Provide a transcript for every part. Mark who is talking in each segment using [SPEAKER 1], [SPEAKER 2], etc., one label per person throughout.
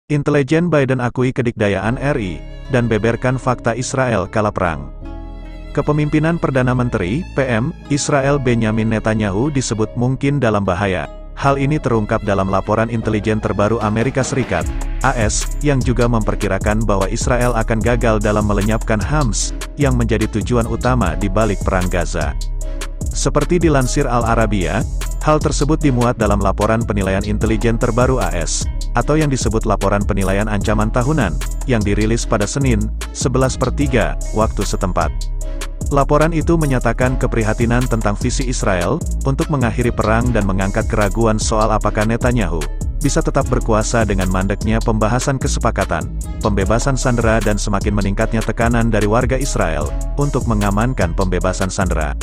[SPEAKER 1] Intelijen Biden akui kedikdayaan RI, dan beberkan fakta Israel kala perang. Kepemimpinan Perdana Menteri, PM, Israel Benyamin Netanyahu disebut mungkin dalam bahaya. Hal ini terungkap dalam laporan intelijen terbaru Amerika Serikat, AS, yang juga memperkirakan bahwa Israel akan gagal dalam melenyapkan Hamas, yang menjadi tujuan utama di balik perang Gaza. Seperti dilansir Al Arabiya, hal tersebut dimuat dalam laporan penilaian intelijen terbaru AS, atau yang disebut Laporan Penilaian Ancaman Tahunan, yang dirilis pada Senin, 11/3, waktu setempat. Laporan itu menyatakan keprihatinan tentang visi Israel, untuk mengakhiri perang dan mengangkat keraguan soal apakah Netanyahu bisa tetap berkuasa dengan mandeknya pembahasan kesepakatan, pembebasan sandera dan semakin meningkatnya tekanan dari warga Israel, untuk mengamankan pembebasan sandera.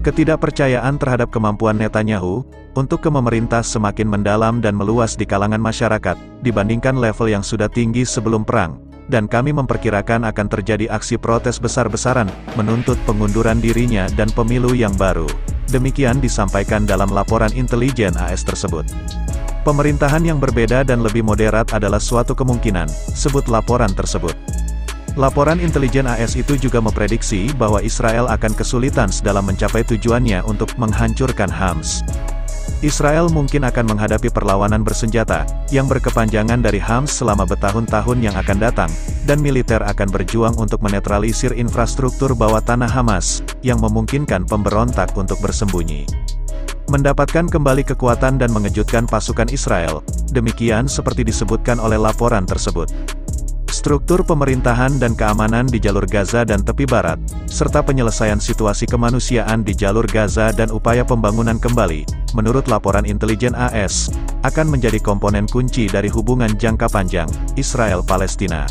[SPEAKER 1] Ketidakpercayaan terhadap kemampuan Netanyahu, untuk memerintah semakin mendalam dan meluas di kalangan masyarakat, dibandingkan level yang sudah tinggi sebelum perang. Dan kami memperkirakan akan terjadi aksi protes besar-besaran, menuntut pengunduran dirinya dan pemilu yang baru. Demikian disampaikan dalam laporan intelijen AS tersebut. Pemerintahan yang berbeda dan lebih moderat adalah suatu kemungkinan, sebut laporan tersebut. Laporan intelijen AS itu juga memprediksi bahwa Israel akan kesulitan dalam mencapai tujuannya untuk menghancurkan Hamas. Israel mungkin akan menghadapi perlawanan bersenjata, yang berkepanjangan dari Hamas selama bertahun-tahun yang akan datang, dan militer akan berjuang untuk menetralisir infrastruktur bawah tanah Hamas, yang memungkinkan pemberontak untuk bersembunyi. Mendapatkan kembali kekuatan dan mengejutkan pasukan Israel, demikian seperti disebutkan oleh laporan tersebut. Struktur pemerintahan dan keamanan di jalur Gaza dan tepi barat, serta penyelesaian situasi kemanusiaan di jalur Gaza dan upaya pembangunan kembali, menurut laporan intelijen AS, akan menjadi komponen kunci dari hubungan jangka panjang, Israel-Palestina.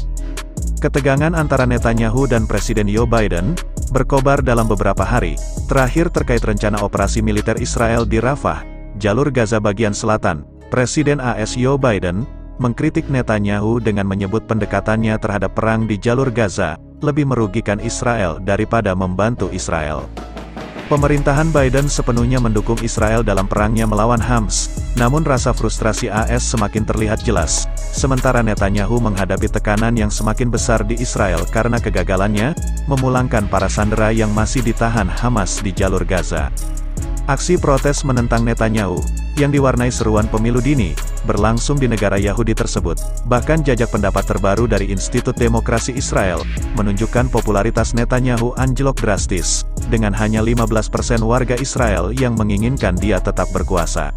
[SPEAKER 1] Ketegangan antara Netanyahu dan Presiden Joe Biden, berkobar dalam beberapa hari, terakhir terkait rencana operasi militer Israel di Rafah, jalur Gaza bagian selatan. Presiden AS Joe Biden, mengkritik Netanyahu dengan menyebut pendekatannya terhadap perang di jalur Gaza, lebih merugikan Israel daripada membantu Israel. Pemerintahan Biden sepenuhnya mendukung Israel dalam perangnya melawan Hamas, namun rasa frustrasi AS semakin terlihat jelas, sementara Netanyahu menghadapi tekanan yang semakin besar di Israel karena kegagalannya, memulangkan para sandera yang masih ditahan Hamas di jalur Gaza. Aksi protes menentang Netanyahu, yang diwarnai seruan pemilu dini, berlangsung di negara Yahudi tersebut. Bahkan jajak pendapat terbaru dari Institut Demokrasi Israel, menunjukkan popularitas Netanyahu anjlok drastis, dengan hanya 15% warga Israel yang menginginkan dia tetap berkuasa.